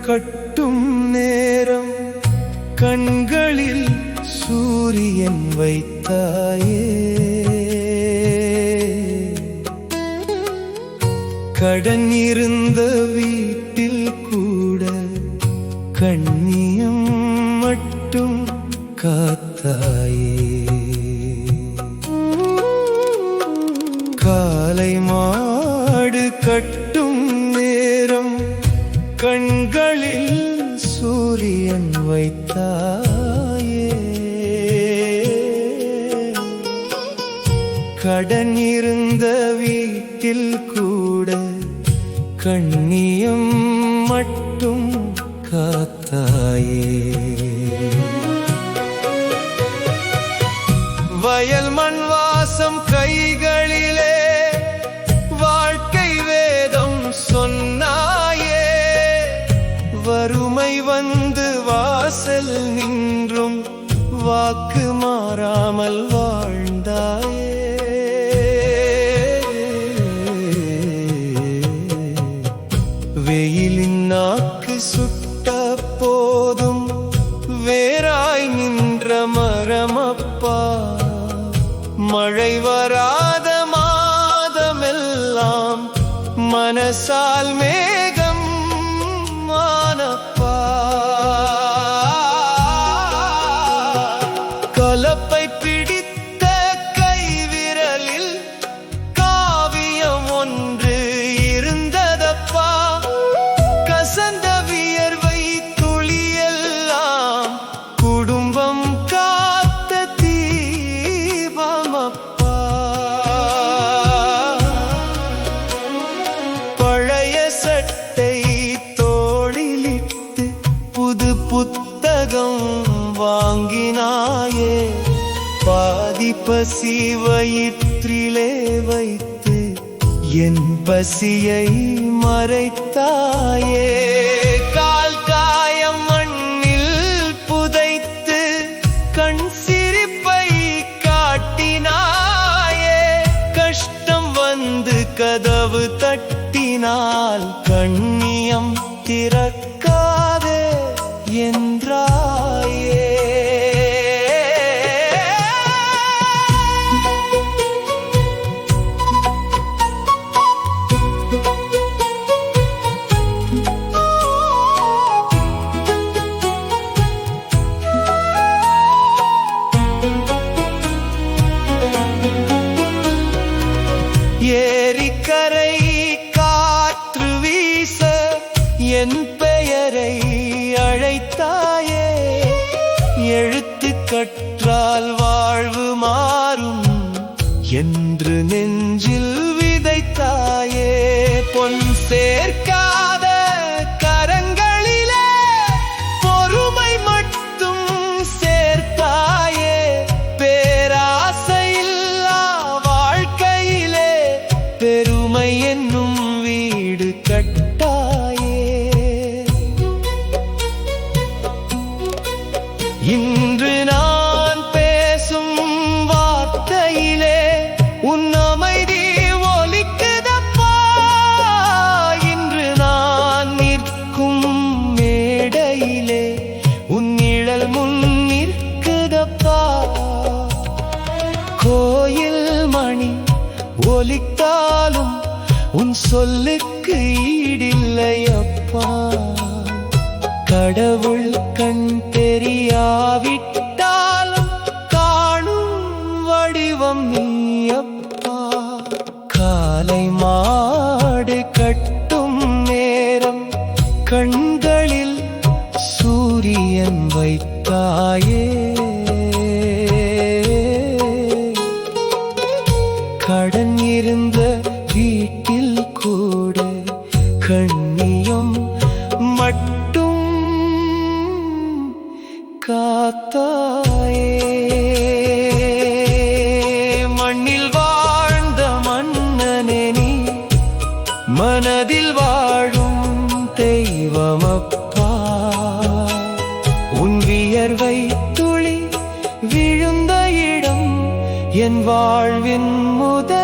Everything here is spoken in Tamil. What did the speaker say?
கட்டும் நேரம் கண்களில் சூரியன் வைத்தாயே. கடன் இருந்த வீட்டில் கூட கண்ணியம் மட்டும் காத்தாயே. காலை மாடு கட்டும் நேரம் கண்களில் சூரியன் வைத்தாயே. கடன் இருந்த வீட்டில் கூட கண்ணியம் மட்டும் காத்தாயே. வயல் மண் வாசம் கைகளிலே வாழ்க்கை வேதம் சொன்னாயே. வறுமை வந்து வாசல் நின்றும் வாக்கு மாறாமல் வாழ்ந்தாயே. வெயிலின் நாக்கு சுட்ட போதும் வேராய் நின்ற மரமப்பா. மழை வராத மாதமெல்லாம் மனசால் மேகம் மானப்பா. கலப்பை பிடித்த கைவிரலில் காவியம் ஒன்று இருந்ததப்பா. கசந்த வியர்வை துளியெல்லாம் குடும்பம் காத்த தீபமப்பா. பழைய சட்டை தோளிலிட்டு புது புத்தகம் வாங்கினாயே. பாதி பசி வயிற்றிலே வைத்து என் பசியை மறைத்தாயே. கால் காயம் மண்ணில் புதைத்து கண் சிரிப்பை காட்டினாயே. கஷ்டம் வந்து கதவு தட்டினால் கண்ணியம் திறக்காதே என்றாயே. ஏரிக்கரை காற்று வீச என் பெயரை அழைத்தாயே. எழுத்து கற்றால் வாழ்வு மாறும் என்று நெஞ்சில் விதைத்தாயே. பொன் சேர்க்காத கரங்களிலே பொறுமை மட்டும் சேர்த்தாயே. பேராசையில்லா வாழ்க்கையிலே பெருமை என்னும் வீடு கட்டாயே. இன்று நான் பேசும் வார்த்தையிலே உன் அமைதி ஒலிக்குதப்பா. இன்று நான் நிற்கும் மேடையிலே உன் நிழல் முன் நிற்குதப்பா. கோயில் மணி ஒலித்தாலும் உன் சொல்லுக்கு ஈடில்லையப்பா. கடவுள் கண் தெரியாவிட்டாலும் காணும் வடிவம் நீயப்பா. காலை மாடு கட்டும் நேரம் கண்களில் சூரியன் வைத்தாயே. கடன் இருந்த வீட்டில் கூட கண்ணியம் மட்டும் காத்தாயே. மண்ணில் வாழ்ந்த மன்னனே நீ மனதில் வாழும் தெய்வமப்பா. உன் வியர்வை துளி விழுந்த இடம் என் வாழ்வின் முதல்